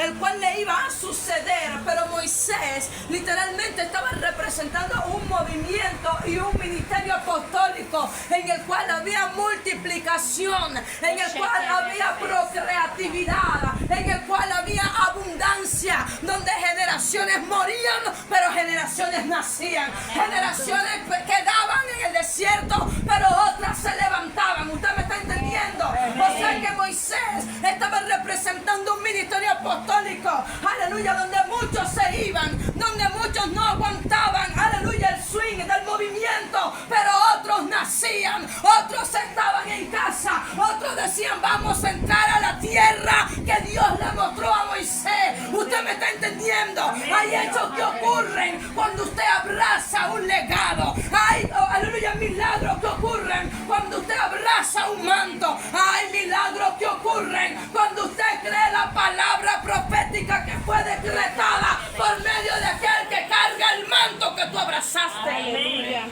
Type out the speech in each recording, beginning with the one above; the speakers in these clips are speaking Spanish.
el cual le iba a suceder. Pero Moisés literalmente estaba representando un movimiento y un ministerio apostólico en el cual había multiplicación, en el cual había procreatividad, en el cual había abundancia, donde generaciones morían, pero generaciones nacían, generaciones quedaban en el desierto, pero otras se levantaban. ¿Usted me está entendiendo? O sea que Moisés estaba representando un ministerio apostólico, aleluya, donde muchos se iban, donde muchos no aguantaban, aleluya, el swing del movimiento, pero otros nacían, otros estaban en casa, otros decían: vamos a entrar a la tierra que Dios le mostró a Moisés. ¿Usted me está entendiendo? Hay hechos que ocurren cuando usted abraza un legado. Hay, aleluya, milagros que ocurren cuando usted abraza un manto. Hay milagros que ocurren cuando usted cree la palabra profética que fue decretada por medio de aquel que carga el manto que tú abrazaste. Aleluya.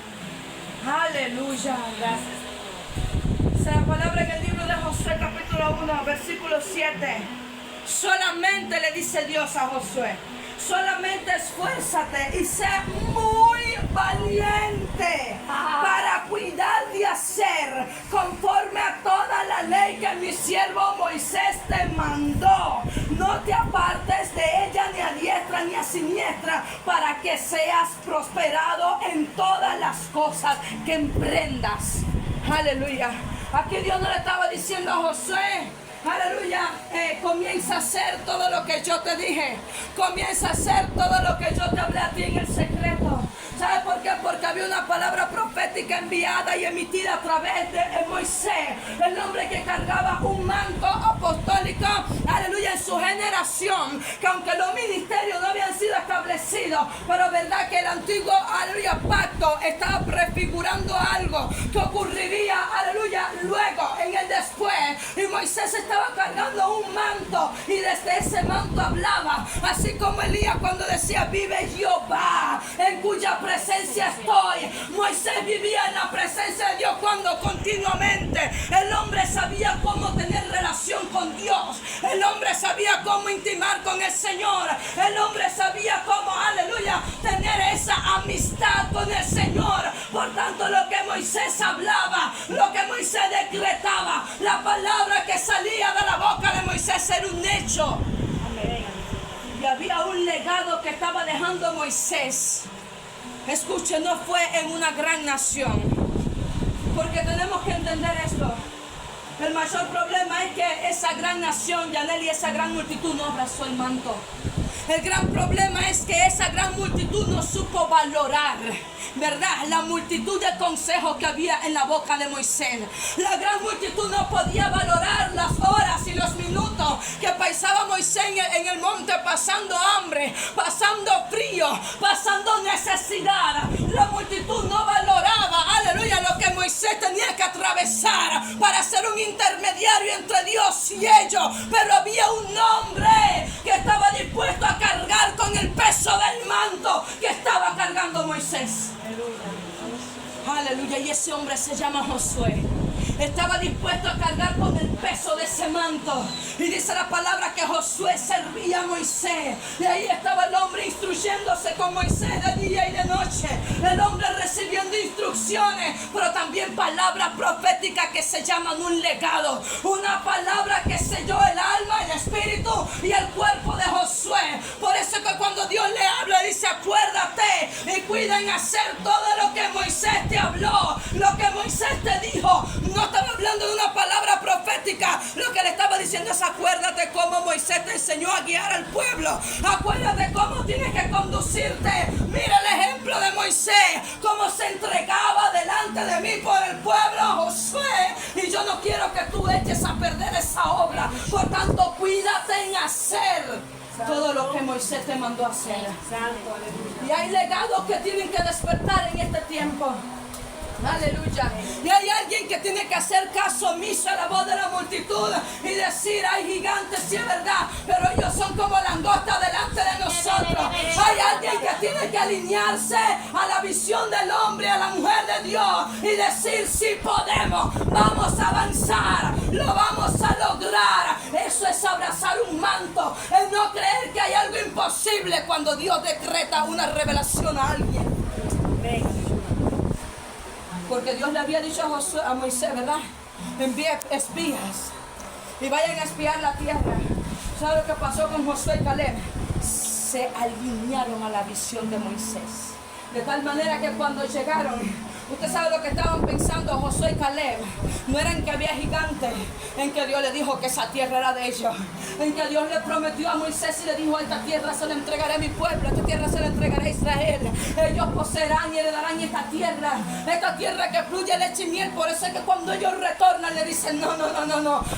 Aleluya. Gracias. Esa palabra en el libro de Josué capítulo 1 versículo 7. Solamente le dice Dios a Josué: solamente esfuérzate y sé muy valiente para cuidar de hacer conforme a toda la ley que mi siervo Moisés te mandó. No te apartes de ella ni a diestra ni a siniestra, para que seas prosperado en todas las cosas que emprendas. Aleluya. Aquí Dios no le estaba diciendo a Josué: aleluya, comienza a hacer todo lo que yo te dije. Comienza a hacer todo lo que yo te hablé a ti en el secreto. ¿Sabe por qué? Porque había una palabra profética enviada y emitida a través de Moisés, el hombre que cargaba un manto apostólico, aleluya, en su generación, que aunque los ministerios no habían sido establecidos, pero verdad que el antiguo, aleluya, pacto estaba prefigurando algo que ocurriría, aleluya, luego, en el después. Y Moisés estaba cargando un manto y desde ese manto hablaba, así como Elías cuando decía: vive Jehová, en cuya presencia estoy. Moisés vivía en la presencia de Dios cuando continuamente el hombre sabía cómo tener relación con Dios, el hombre sabía cómo intimar con el Señor, el hombre sabía cómo, aleluya, tener esa amistad con el Señor. Por tanto, lo que Moisés hablaba, lo que Moisés decretaba, la palabra que salía de la boca de Moisés era un hecho. Amén. Y había un legado que estaba dejando Moisés. Escuche, no fue en una gran nación, porque tenemos que entender esto. El mayor problema es que esa gran nación, Yanel, y esa gran multitud no abrazó el manto. El gran problema es que esa gran multitud no supo valorar, ¿verdad?, la multitud de consejos que había en la boca de Moisés. La gran multitud no podía valorar las horas y los minutos que pasaba Moisés en el monte, pasando hambre, pasando frío, pasando necesidad. La multitud no valoraba, aleluya, lo que Moisés tenía que atravesar para ser un intermediario entre Dios y ellos. Pero había un hombre que estaba dispuesto a cargar con el peso del manto que estaba cargando Moisés. Aleluya. Y ese hombre se llama Josué. Estaba dispuesto a cargar con el peso de ese manto. Y dice la palabra que Josué servía a Moisés. Y ahí estaba el hombre instruyéndose con Moisés de día y de noche. El hombre recibiendo instrucciones, pero también palabras proféticas que se llaman un legado. Una palabra que selló el alma, el espíritu y el cuerpo de Josué. Por eso que cuando Dios le habla, dice: acuérdate y cuida en hacer todo lo que Moisés te habló, lo que Moisés te dijo. No estaba hablando de una palabra profética. Lo que le estaba diciendo es: acuérdate cómo Moisés te enseñó a guiar al pueblo. Acuérdate cómo tienes que conducirte. Mira el ejemplo de Moisés, cómo se entregaba delante de mí por el pueblo, Josué. Y yo no quiero que tú eches a perder esa obra. Por tanto, cuídate en hacer todo lo que Moisés te mandó a hacer. Y hay legados que tienen que despertar en este tiempo. Aleluya. Y hay alguien que tiene que hacer caso omiso a la voz de la multitud y decir: hay gigantes, sí es verdad, pero ellos son como langostas delante de nosotros. Hay alguien que tiene que que alinearse a la visión del hombre, a la mujer de Dios y decir: sí podemos, vamos a avanzar, lo vamos a lograr. Eso es abrazar un manto, es no creer que hay algo imposible cuando Dios decreta una revelación a alguien. Porque Dios le había dicho a Moisés, ¿verdad? Envíe espías y vayan a espiar la tierra. ¿Sabe lo que pasó con Josué y Caleb? Se alinearon a la visión de Moisés. De tal manera que cuando llegaron, usted sabe lo que estaban pensando Josué y Caleb. No era en que había gigantes, en que Dios le dijo que esa tierra era de ellos, en que Dios le prometió a Moisés y le dijo: esta tierra se la entregaré a mi pueblo, esta tierra se la entregaré a Israel. Ellos poseerán y heredarán esta tierra que fluye leche y miel. Por eso es que cuando ellos retornan le dicen: no,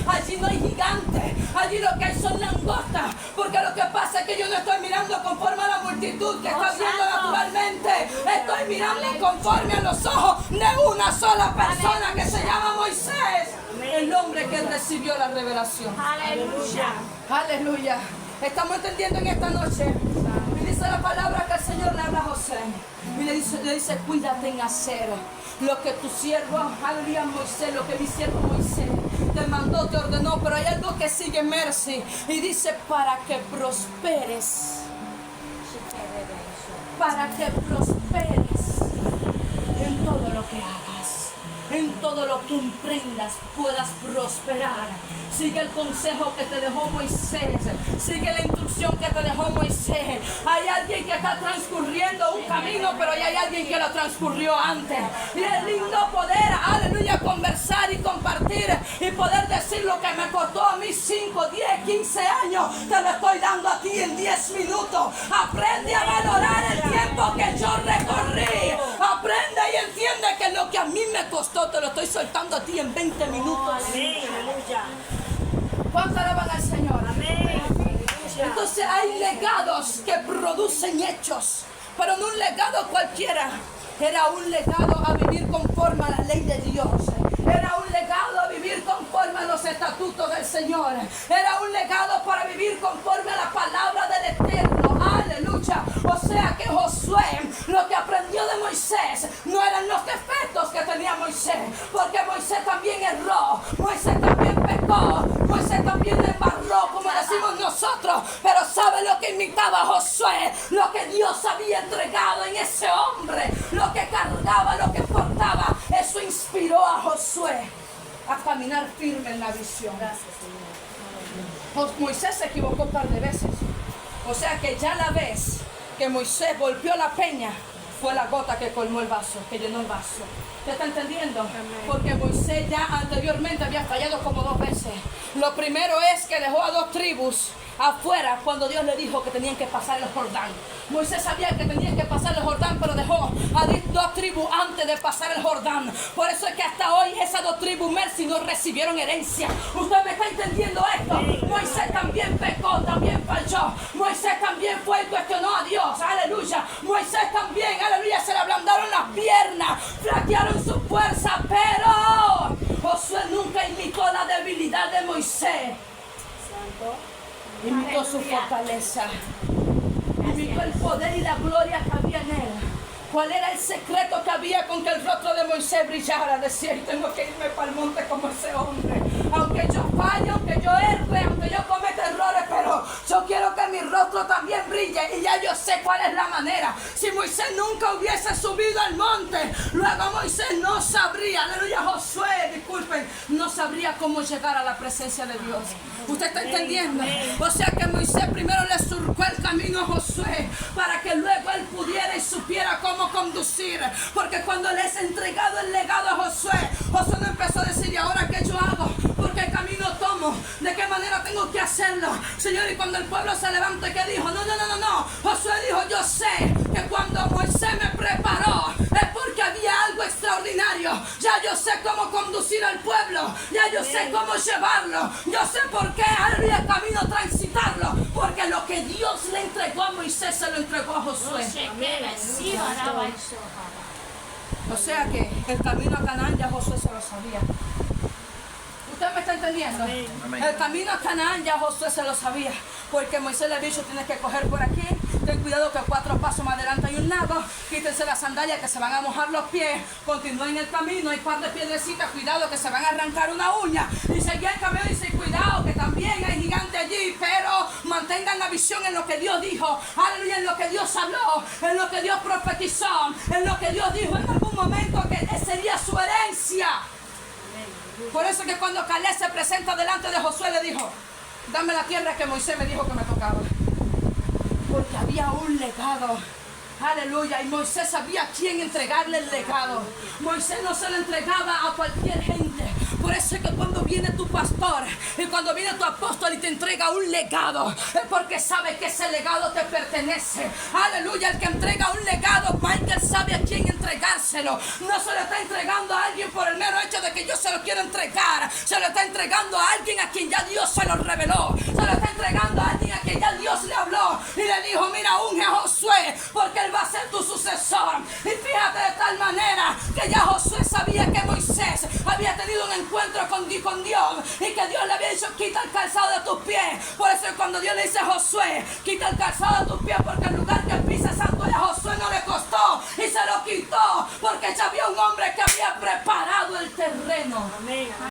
allí no hay gigantes, allí lo que hay son langostas. Porque lo que pasa es que yo no estoy mirando conforme a la multitud que está viendo naturalmente, estoy mirando conforme a los ojos de una sola persona que se llama Moisés, el hombre que recibió la revelación. Aleluya. Aleluya. Estamos entendiendo en esta noche. Y dice la palabra que el Señor le habla a José. Y le dice: cuídate en hacer lo que tu siervo, aleluya, Moisés, lo que mi siervo Moisés te mandó, te ordenó. Pero hay algo que sigue, Mercy. Y dice: para que prosperes. Para que prosperes en todo lo que hagas, en todo lo que emprendas, puedas prosperar. Sigue el consejo que te dejó Moisés, sigue la instrucción que te dejó Moisés. Hay alguien que está transcurriendo un camino, pero hay alguien que lo transcurrió antes. Y es lindo poder, aleluya, conversar y compartir y poder decir: lo que me costó a mí 5, 10, 15 años, te lo estoy dando a ti en 10 minutos. Aprende a valorar el tiempo que yo recorrí. Aprende y entiende que lo que a mí me costó te lo estoy soltando a ti en 20 minutos. Aleluya. ¿Cuánto alaban al Señor? Amén. Entonces hay legados que producen hechos, pero no un legado cualquiera. Era un legado a vivir conforme a la ley de Dios. Era un legado a vivir conforme a los estatutos del Señor. Era un legado para vivir conforme a la palabra del Eterno. Aleluya. O sea que Josué, lo que aprendió de Moisés no eran los defectos que tenía Moisés, porque Moisés también erró, Moisés también pecó, Moisés también le embarró, como decimos nosotros. Pero ¿sabe lo que imitaba a Josué? Lo que Dios había entregado en ese hombre, lo que cargaba, lo que portaba. Eso inspiró a Josué a caminar firme en la visión. Moisés se equivocó un par de veces. O sea que ya la vez que Moisés golpeó la peña fue la gota que colmó el vaso, que llenó el vaso. ¿Usted está entendiendo? Porque Moisés ya anteriormente había fallado como 2 veces. Lo primero es que dejó a 2 tribus afuera cuando Dios le dijo que tenían que pasar el Jordán. Moisés sabía que tenían que pasar el Jordán, pero dejó a 2 tribus antes de pasar el Jordán. Por eso es que hasta hoy esas 2 tribus, Mercy, no recibieron herencia. ¿Usted me está entendiendo esto? Moisés también pecó, también falló. Moisés también fue y cuestionó a Dios. Aleluya. Moisés también, aleluya, se le ablandaron las piernas, flaquearon su fuerza, pero Josué nunca imitó la debilidad de Moisés. Imitó su fortaleza, imitó el poder y la gloria que había en él. ¿Cuál era el secreto que había con que el rostro de Moisés brillara? Decía: tengo que irme para el monte como ese hombre. Aunque yo falle, aunque yo erre, aunque yo cometa errores, pero yo quiero que mi rostro también brille. Y ya yo sé cuál es la manera. Si Moisés nunca hubiese subido al monte, luego Moisés no sabría, aleluya, Josué, disculpen, no sabría cómo llegar a la presencia de Dios. ¿Usted está entendiendo? O sea que Moisés primero le surcó el camino a Josué para que luego él pudiera y supiera cómo conducir. Porque cuando le es entregado el legado a Josué, Josué no empezó a decir: ¿y ahora qué yo hago? ¿Por qué camino tomo? ¿De qué manera tengo que hacerlo? Señor, y cuando el pueblo se levantó, ¿qué dijo? No. Josué dijo: yo sé que cuando Moisés me preparó es porque había algo extraordinario. Ya yo sé cómo conducir al pueblo, ya yo sé cómo llevarlo, yo sé por qué el camino transitarlo, porque lo que Dios le entregó a Moisés se lo entregó a Josué. O sea que el camino a Canaán ya Josué se lo sabía. ¿Usted me está entendiendo? Amén. El camino a Canaán ya Josué se lo sabía, porque Moisés le había dicho: tienes que coger por aquí, Ten cuidado que 4 pasos más adelante hay un lago. Quítense las sandalias que se van a mojar los pies. Continúen el camino. Hay un par de piedrecitas. Cuidado que se van a arrancar una uña. Y seguí el camino y dice, cuidado que también hay gigante allí. Pero mantengan la visión en lo que Dios dijo. Aleluya, en lo que Dios habló. En lo que Dios profetizó. En lo que Dios dijo en algún momento que sería su herencia. Por eso que cuando Caleb se presenta delante de Josué le dijo, dame la tierra que Moisés me dijo que me tocaba. Porque había un legado. Aleluya. Y Moisés sabía a quién entregarle el legado. Moisés no se lo entregaba a cualquier gente. Por eso es que cuando viene tu pastor y cuando viene tu apóstol y te entrega un legado, es porque sabe que ese legado te pertenece. Aleluya. El que entrega un legado, Michael sabe a quién entregárselo. No se lo está entregando a alguien por el mero hecho de que yo se lo quiero entregar. Se lo está entregando a alguien a quien ya Dios se lo reveló. Se lo está entregando a alguien a quien ya Dios le habló y le dijo, mira, unge a Josué porque él va a ser tu sucesor. Y fíjate de tal manera que ya Josué sabía que Moisés había tenido un encuentro con Dios y que Dios le había dicho, quita el calzado de tus pies. Por eso cuando Dios le dice a Josué, quita el calzado de tus pies porque el lugar que pisa santo a Josué no le costó y se lo quitó porque ya había un hombre que había preparado el terreno. Amén.